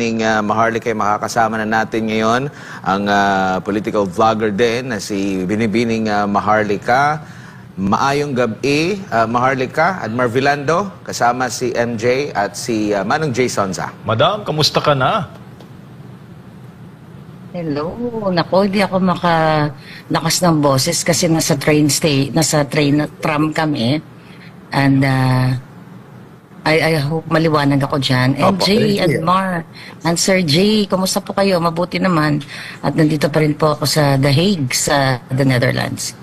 Binibining Maharlika, makakasama na natin ngayon ang political vlogger din na si Binibining Maharlika. Maayong gabi, Maharlika at Marvilando, kasama si MJ at si Manong J. Sonza. Madam, kamusta ka na? Hello, nako, hindi ako makalakas ng boses kasi nasa tram kami. And I hope maliwanag ako dyan. MJ and Mar and Sir J, kumusta po kayo? Mabuti naman. At nandito pa rin po ako sa The Hague, sa the Netherlands.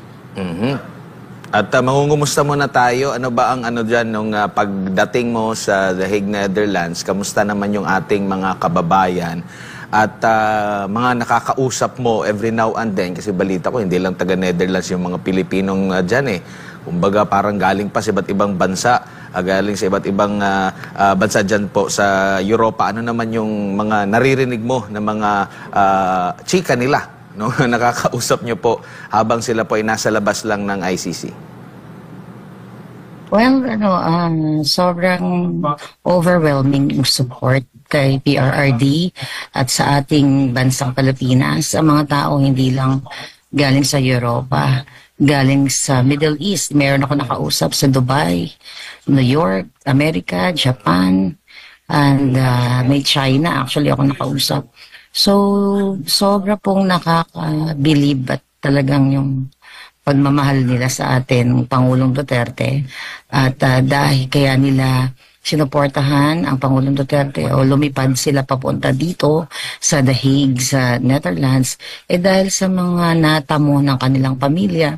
At mangungumusta muna tayo. Ano ba ang dyan nung pagdating mo sa The Hague, Netherlands? Kamusta naman yung ating mga kababayan? At mga nakakausap mo every now and then, kasi balita ko, hindi lang taga-Netherlands yung mga Pilipinong dyan eh. Kumbaga parang galing pa sa iba't ibang bansa, galing sa iba't ibang bansa dyan po sa Europa. Ano naman yung mga naririnig mo na mga chika nila, no? Nakakausap nyo po habang sila po ay nasa labas lang ng ICC? Well, sobrang overwhelming yung support kay PRRD at sa ating bansang Pilipinas. Ang mga tao hindi lang galing sa Europa, galing sa Middle East. Meron ako nakausap sa Dubai, New York, America, Japan, and may China actually ako nakausap. So, sobra pong nakaka-believe at talagang yung pagmamahal nila sa atin, Pangulong Duterte. At dahil kaya nila sinuportahan ang Pangulong Duterte o lumipad sila papunta dito sa The Hague, sa Netherlands, dahil sa mga natamo ng kanilang pamilya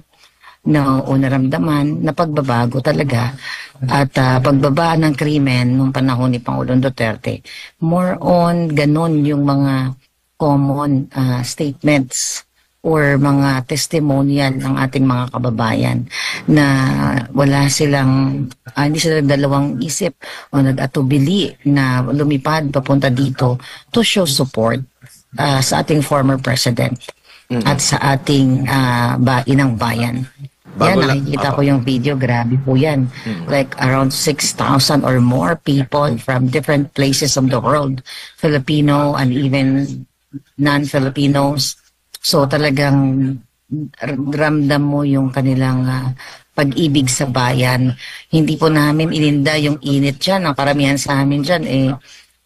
na naramdaman na pagbabago talaga at pagbaba ng krimen nung panahon ni Pangulong Duterte. More on ganun yung mga common statements or mga testimonial ng ating mga kababayan na wala silang, hindi sila dalawang isip o nag-atubili na lumipad papunta dito to show support sa ating former president at sa ating inang bayan. Yan, nakikita ko yung video, grabe po yan. Like around 6,000 or more people from different places of the world, Filipino and even non-Filipinos. So talagang ramdam mo yung kanilang pag-ibig sa bayan. Hindi po namin ininda yung init dyan. Ang karamihan sa amin dyan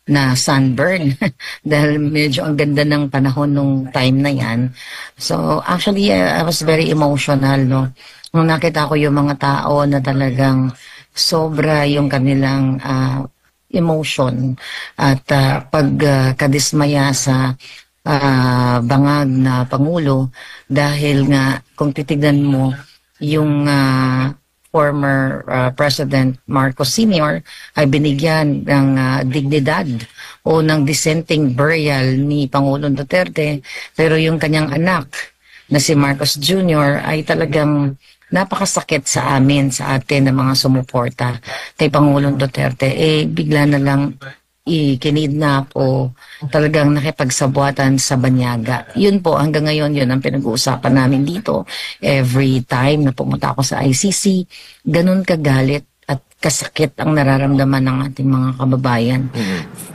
na sunburn. Dahil medyo ang ganda ng panahon nung time na yan. So actually I was very emotional, no? Nung nakita ko yung mga tao na talagang sobra yung kanilang emotion at pagkadismaya sa bangag na Pangulo, dahil nga kung titignan mo yung former President Marcos Sr. ay binigyan ng dignidad o ng dissenting burial ni Pangulong Duterte, pero yung kanyang anak na si Marcos Jr. ay talagang napakasakit sa amin, sa atin na mga sumuporta kay Pangulong Duterte, bigla na lang ikinidnap o talagang nakipagsabuatan sa banyaga. Yun po, hanggang ngayon, yun ang pinag-uusapan namin dito. Every time na pumunta ako sa ICC, ganun kagalit at kasakit ang nararamdaman ng ating mga kababayan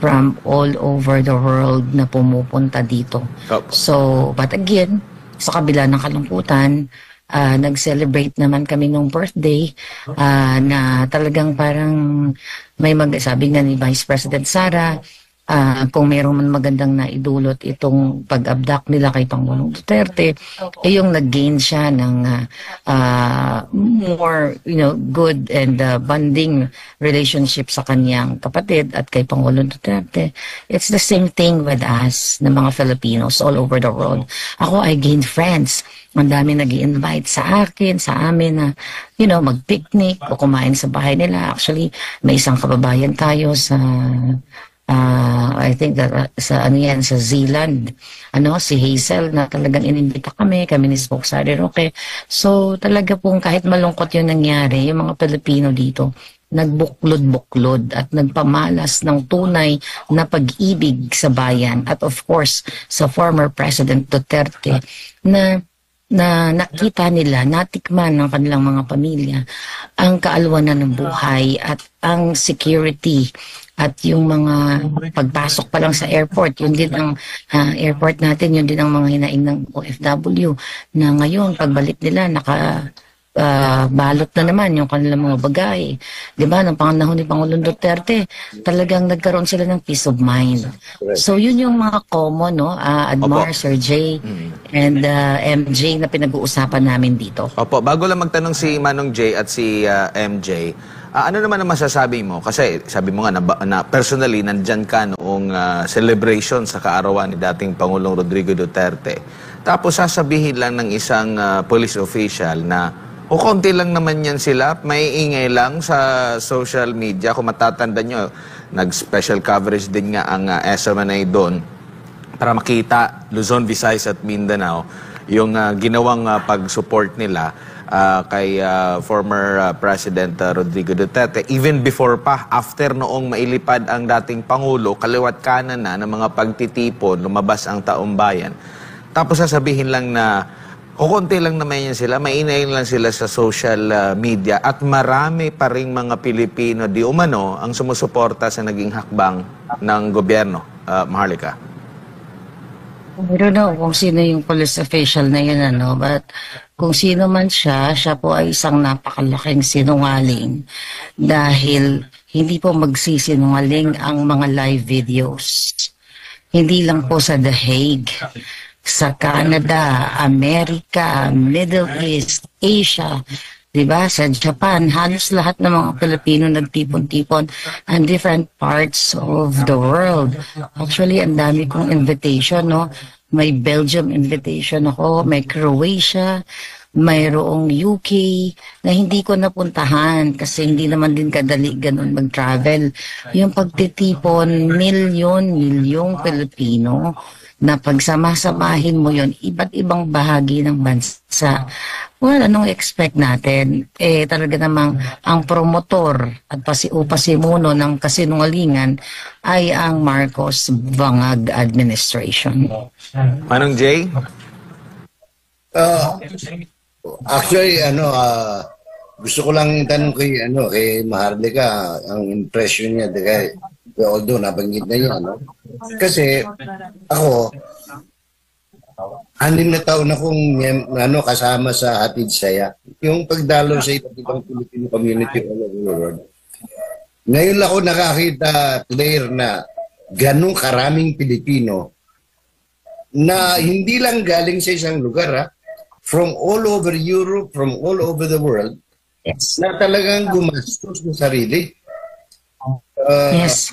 from all over the world na pumupunta dito. So, but again, sa kabila ng kalungkutan, nag-celebrate naman kami nung birthday na talagang parang may sabi nga ni Vice President Sara, kung mayroong man magandang naidulot itong pag-abduct nila kay Pangulong Duterte, yung nag-gain siya ng more good and bonding relationship sa kanyang kapatid at kay Pangulong Duterte. It's the same thing with us na mga Filipinos all over the world. Ako, I gained friends. Ang dami nag-i-invite sa akin, sa amin na, mag-picnic o kumain sa bahay nila. Actually, may isang kababayan tayo sa, I think that, sa Zealand, si Hazel, na talagang inimbita kami ni Smoke Sari Roque. So, talaga pong kahit malungkot yung nangyari, yung mga Pilipino dito, nagbuklod-buklod at nagpamalas ng tunay na pag-ibig sa bayan. At of course, sa former President Duterte, na na nakita nila, natikman ng kanilang mga pamilya ang kaalwanan ng buhay at ang security at yung mga pagpasok pa lang sa airport, yun din ang airport natin, yun din ang mga hinaing ng OFW na ngayon pagbalik nila balot na naman yung kanilang mga bagay. Di ba? Ng panahon ni Pangulong Duterte, talagang nagkaroon sila ng peace of mind. So, yun yung mga common, no? Admar, Sir Jay, and MJ na pinag-uusapan namin dito. Opo, bago lang magtanong si Manong Jay at si MJ, ano naman ang masasabi mo? Kasi sabi mo nga na personally, nandyan ka noong celebration sa kaarawan ni dating Pangulong Rodrigo Duterte. Tapos sasabihin lang ng isang police official na o konti lang naman yan sila, may ingay lang sa social media. Kung matatanda nyo, nag-special coverage din nga ang SMNA doon para makita Luzon, Visayas at Mindanao yung ginawang pag-support nila kay former President Rodrigo Duterte. Even before pa, after noong mailipad ang dating Pangulo, kaliwat kanan na ng mga pagtitipon, lumabas ang taong bayan. Tapos sasabihin lang na kukunti lang naman yan sila, mainay lang sila sa social media at marami pa rin mga Pilipino di umano ang sumusuporta sa naging hakbang ng gobyerno. Maharlika. I don't know kung sino yung police official na yun, but kung sino man siya po ay isang napakalaking sinungaling dahil hindi po magsisinungaling ang mga live videos. Hindi lang po sa The Hague, sa Canada, Amerika, Middle East, Asia, diba? Sa Japan, halos lahat ng mga Pilipino nagtipon-tipon and different parts of the world. Actually, ang dami kong invitation, no? May Belgium invitation ako, may Croatia, mayroong UK na hindi ko napuntahan kasi hindi naman din kadali ganun mag-travel. Yung pagtitipon, milyong Pilipino na pagsama-samahin mo yon iba't ibang bahagi ng bansa. Well, anong expect natin? Talaga namang ang promotor at pasimuno ng kasinungalingan ay ang Marcos Bangag administration. Manong Jay? Actually, gusto ko lang tanong kay Maharlika, ang impression niya, although nabanggit na yan, Kasi ako, 6 na taon akong kasama sa Hatid Saya. Yung pagdalo sa iba't ibang Filipino community all over the world. Ngayon ako nakakita, Claire, na ganong karaming Pilipino na hindi lang galing sa isang lugar, from all over Europe, from all over the world, Yes. na talagang gumastos ng sarili. Yes.